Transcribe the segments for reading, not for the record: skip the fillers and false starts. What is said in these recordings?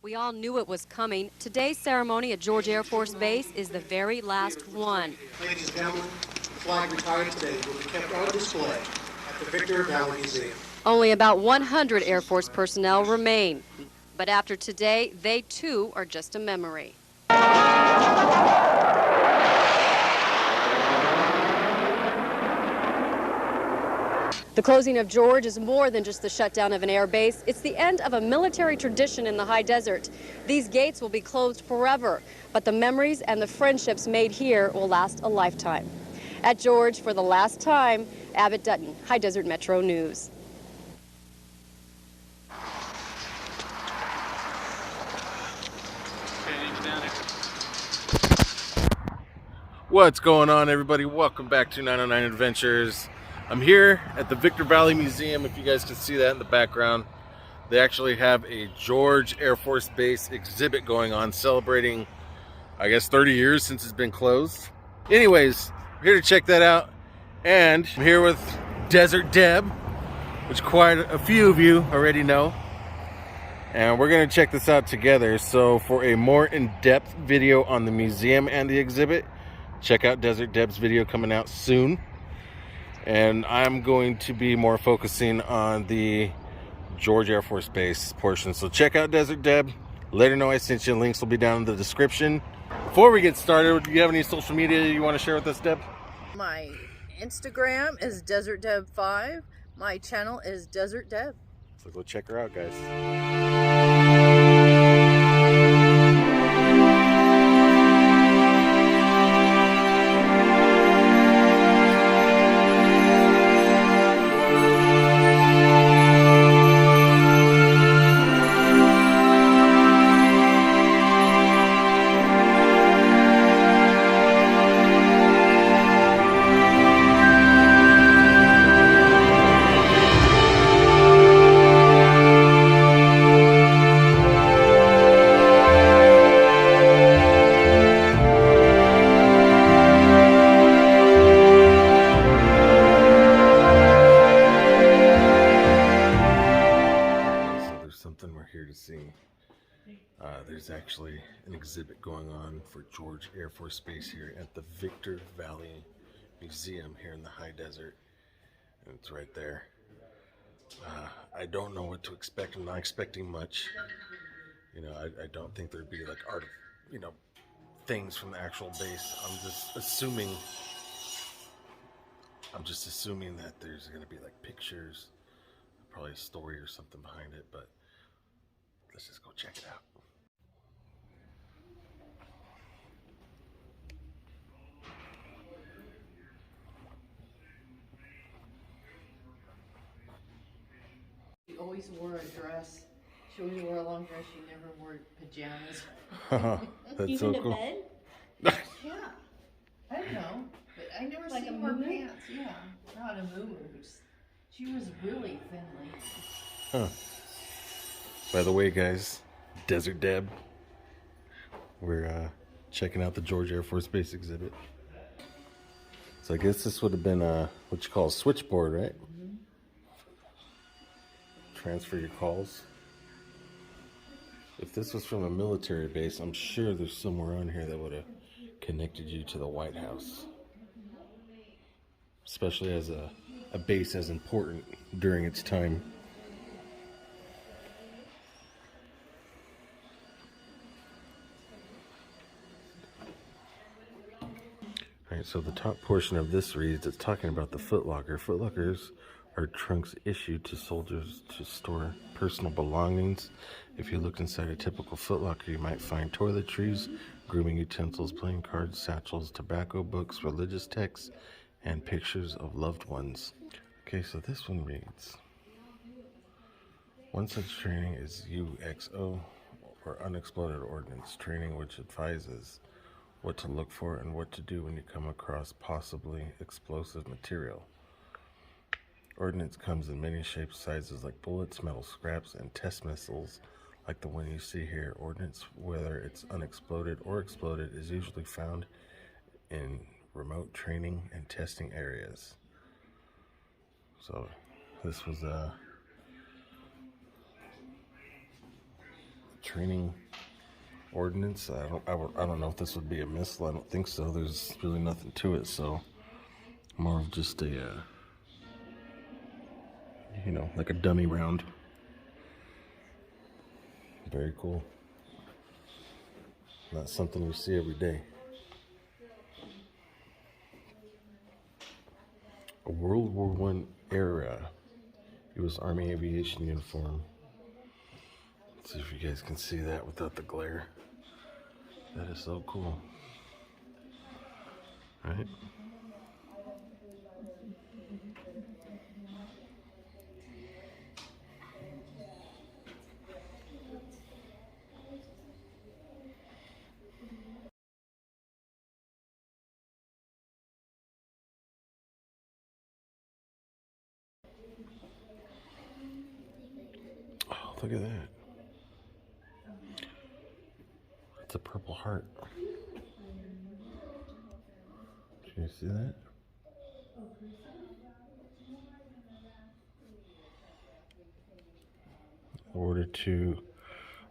We all knew it was coming. Today's ceremony at George Air Force Base is the very last one. Ladies and gentlemen, the flag retired today will be kept on display at the Victor Valley Museum. Only about 100 Air Force personnel remain. But after today, they too are just a memory. The closing of George is more than just the shutdown of an air base. It's the end of a military tradition in the high desert. These gates will be closed forever, but the memories and the friendships made here will last a lifetime. At George, for the last time, Abbott Dutton, High Desert Metro News. What's going on, everybody? Welcome back to 909 Adventures. I'm here at the Victor Valley Museum. If you guys can see that in the background, they actually have a George Air Force Base exhibit going on celebrating, I guess, 30 years since it's been closed. Anyways, I'm here to check that out. And I'm here with Desert Deb, which quite a few of you already know. And we're going to check this out together. So for a more in-depth video on the museum and the exhibit, check out Desert Deb's video coming out soon. And I'm going to be more focusing on the George Air Force Base portion. So check out Desert Deb. Let her know I sent you. Links will be down in the description. Before we get started, do you have any social media you want to share with us, Deb? My Instagram is DesertDeb5. My channel is Desert Deb. So go check her out, guys. There's actually an exhibit going on for George Air Force Base here at the Victor Valley Museum here in the high desert, and it's right there. I don't know what to expect. I'm not expecting much. You know, I don't think there'd be like art, things from the actual base. I'm just assuming that there's gonna be like pictures, probably a story or something behind it, but let's just go check it out. She always wore a dress. She always wore a long dress. She never wore pajamas. That's Even so to cool. bed? Yeah. I don't know. But I never Like seen a her moo-moo? pants. Yeah. Not a moo-moo. She was really thinly. Huh. By the way, guys, Desert Deb, we're checking out the George Air Force Base exhibit. So I guess this would have been what you call a switchboard, right? Mm-hmm. Transfer your calls. If this was from a military base, I'm sure there's somewhere on here that would have connected you to the White House. Especially as a base as important during its time. Alright, so the top portion of this reads, it's talking about the footlocker. Footlockers are trunks issued to soldiers to store personal belongings. If you look inside a typical footlocker, you might find toiletries, grooming utensils, playing cards, satchels, tobacco, books, religious texts, and pictures of loved ones. Okay, so this one reads, one such training is UXO, or unexploded ordnance training, which advises what to look for and what to do when you come across possibly explosive material. Ordnance comes in many shapes, sizes like bullets, metal scraps, and test missiles like the one you see here. Ordnance, whether it's unexploded or exploded, is usually found in remote training and testing areas. So this was training ordinance. I don't know if this would be a missile. I don't think so. There's really nothing to it, so more of just a you know, like a dummy round. Very cool. Not something you see every day. A World War I era U.S. Army aviation uniform. Let's see if you guys can see that without the glare. That is so cool. Right? Oh, look at that. It's a Purple Heart. Can you see that? Awarded to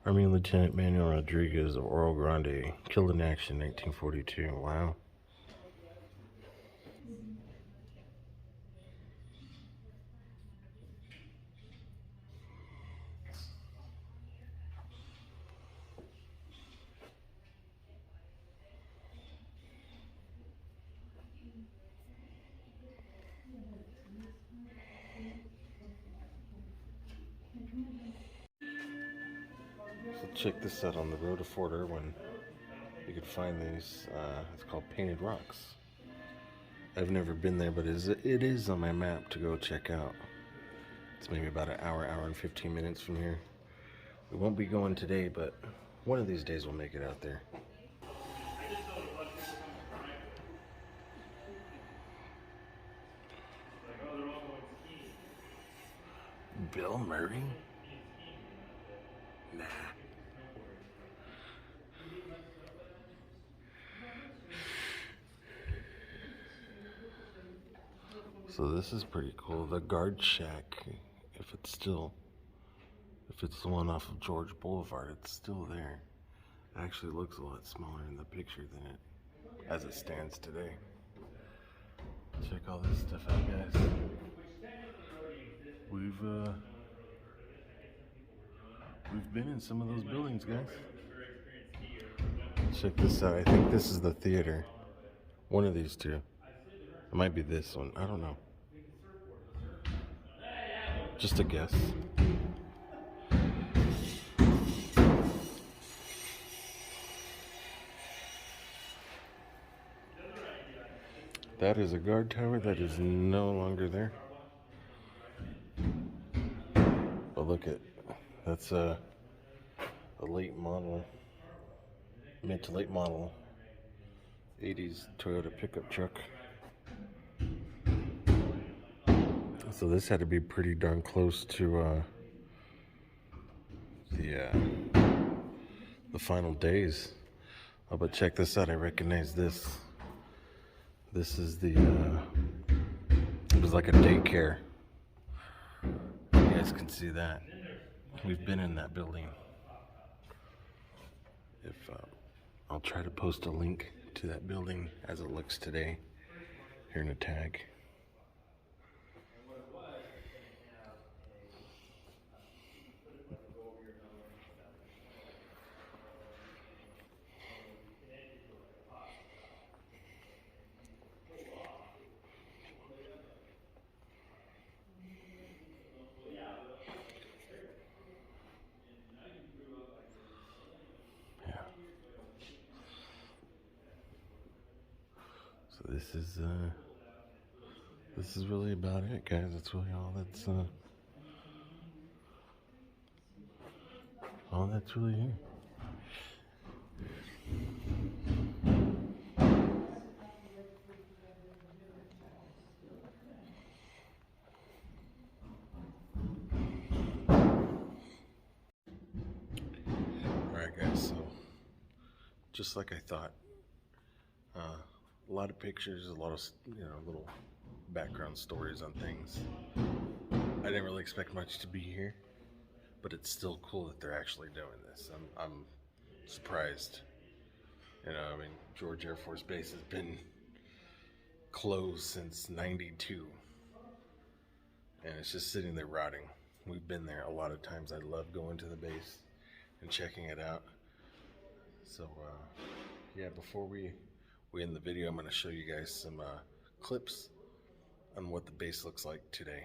Army Lieutenant Manuel Rodriguez of Oro Grande, killed in action 1942. Wow. So check this out. On the road to Fort Irwin, you could find these. It's called Painted Rocks. I've never been there, but it is on my map to go check out. It's maybe about an hour and 15 minutes from here. We won't be going today, but one of these days we'll make it out there. Bill Murray? Nah. So this is pretty cool. The guard shack, if it's the one off of George Boulevard, it's still there. It actually looks a lot smaller in the picture than it as it stands today. Check all this stuff out, guys. We've been in some of those buildings, guys. Check this out. I think this is the theater. One of these two. It might be this one. I don't know. Just a guess. That is a guard tower that is no longer there. But look at, that's a late model, mid to late model 80s Toyota pickup truck. So this had to be pretty darn close to the final days. Oh, but check this out. I recognize this. This is it was like a daycare. You guys can see that. We've been in that building. I'll try to post a link to that building as it looks today here in a tag. So this is really about it, guys. That's really all that's really here. Alright, guys, so just like I thought, a lot of pictures, a lot of, little background stories on things. I didn't really expect much to be here, but it's still cool that they're actually doing this. I'm surprised. You know, I mean, George Air Force Base has been closed since '92, and it's just sitting there rotting. We've been there a lot of times. I love going to the base and checking it out. So yeah, before we end the video, I'm going to show you guys some clips on what the base looks like today.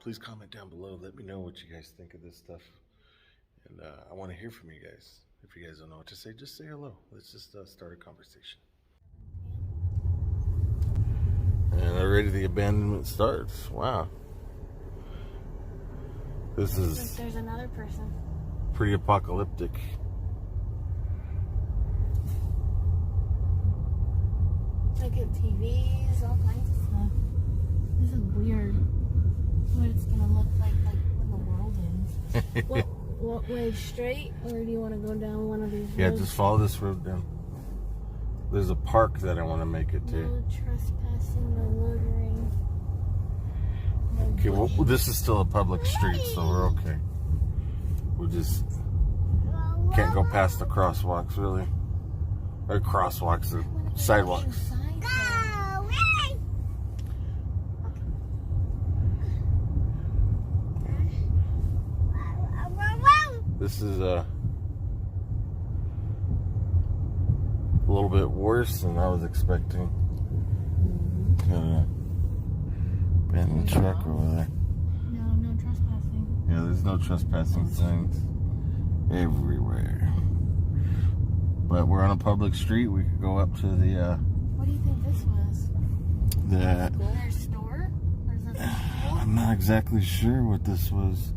Please comment down below. Let me know what you guys think of this stuff. And I want to hear from you guys. If you guys don't know what to say, just say hello. Let's just start a conversation. And already the abandonment starts. Wow. This is... There's another person. Pretty apocalyptic. Look at TVs, all kinds of stuff. This is weird. What it's gonna look like when the world ends. What way, straight, or do you want to go down one of these roads? Yeah, just follow this road down. There's a park that I want to make it to. No trespassing, no loitering. No Okay, well, bush. this is still a public street, so we're okay. We just can't go past the crosswalks, really. Or crosswalks, the sidewalks. This is a little bit worse than I was expecting. Got a abandoned truck over there. No trespassing. Yeah, there's no trespassing signs everywhere. But we're on a public street. We could go up to the What do you think this was? Their store? Or is that the school? I'm not exactly sure what this was.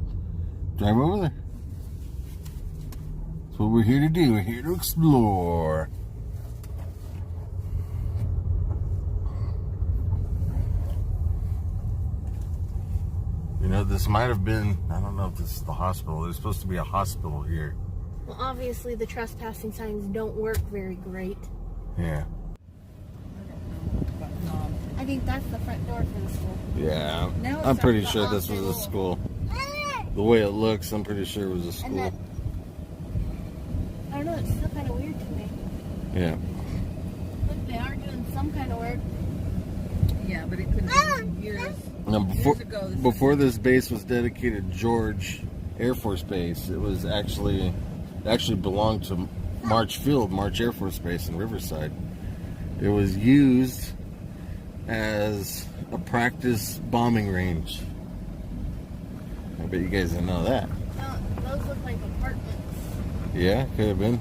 Drive over there. That's what we're here to do. We're here to explore. You know, this might have been, I don't know if this is the hospital. There's supposed to be a hospital here. Well, obviously the trespassing signs don't work very great. Yeah. I think that's the front door for the school. Yeah. Now it's I'm pretty the sure this was a school. The way it looks, I'm pretty sure it was a And school. that, I don't know, it's still kind of weird to me. Yeah. Look, they are doing some kind of work. Yeah, but it couldn't have been years. Now, Years ago, before this base was dedicated George Air Force Base, it was actually belonged to March Field, March Air Force Base in Riverside. It was used as a practice bombing range. I bet you guys didn't know that. Those look like apartments. Yeah, could have been.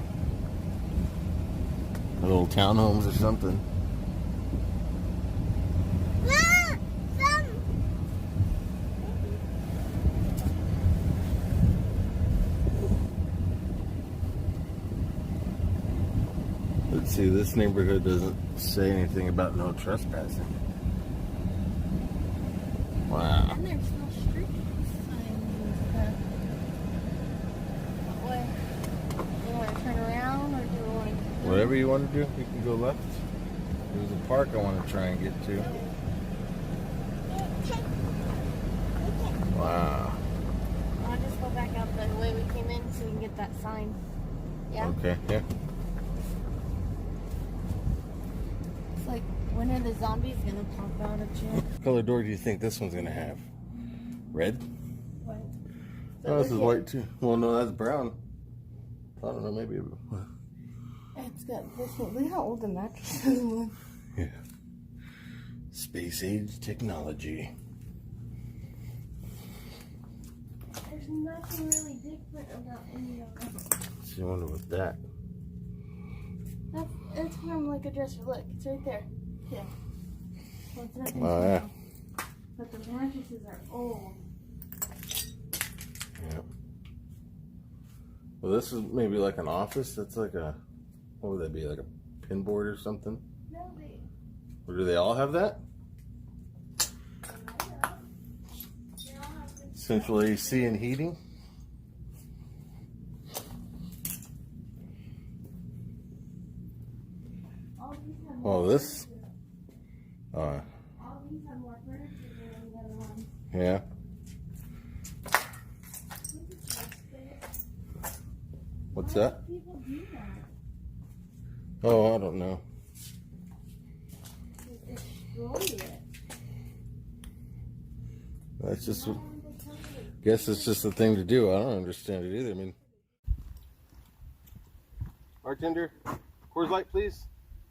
Little townhomes or something. Let's see, this neighborhood doesn't say anything about no trespassing. Wow. And there's no street signs and stuff. What way? Do you want to turn around or do you want to... Whatever you want to do, you can go left. There's a park I want to try and get to. Wow. I'll just go back out the way we came in so we can get that sign. Yeah? Okay, yeah. It's like, when are the zombies going to pop out at you? What color door do you think this one's going to have? Red? What? Oh, this is white too. Well, no, that's brown. I don't know, maybe. It's got this one. Look how old the mattress is. Yeah. Space age technology. There's nothing really different about any of them. So you wonder what that. It's from like a dresser. Look, it's right there. Yeah. Well, it's nothing Oh, yeah. special. But the mattresses are old. Yeah. Well, this is maybe like an office. That's like a, what would that be? Like a pin board or something? No, they. Or do they all have that? Central AC and heating? Oh, this? All these have more furniture than the other ones. Yeah. Look What's that? Why do people do that? Oh, I don't know. Destroy it. That's just, guess it's just the thing to do. I don't understand it either. I mean, bartender, Coors Light, please.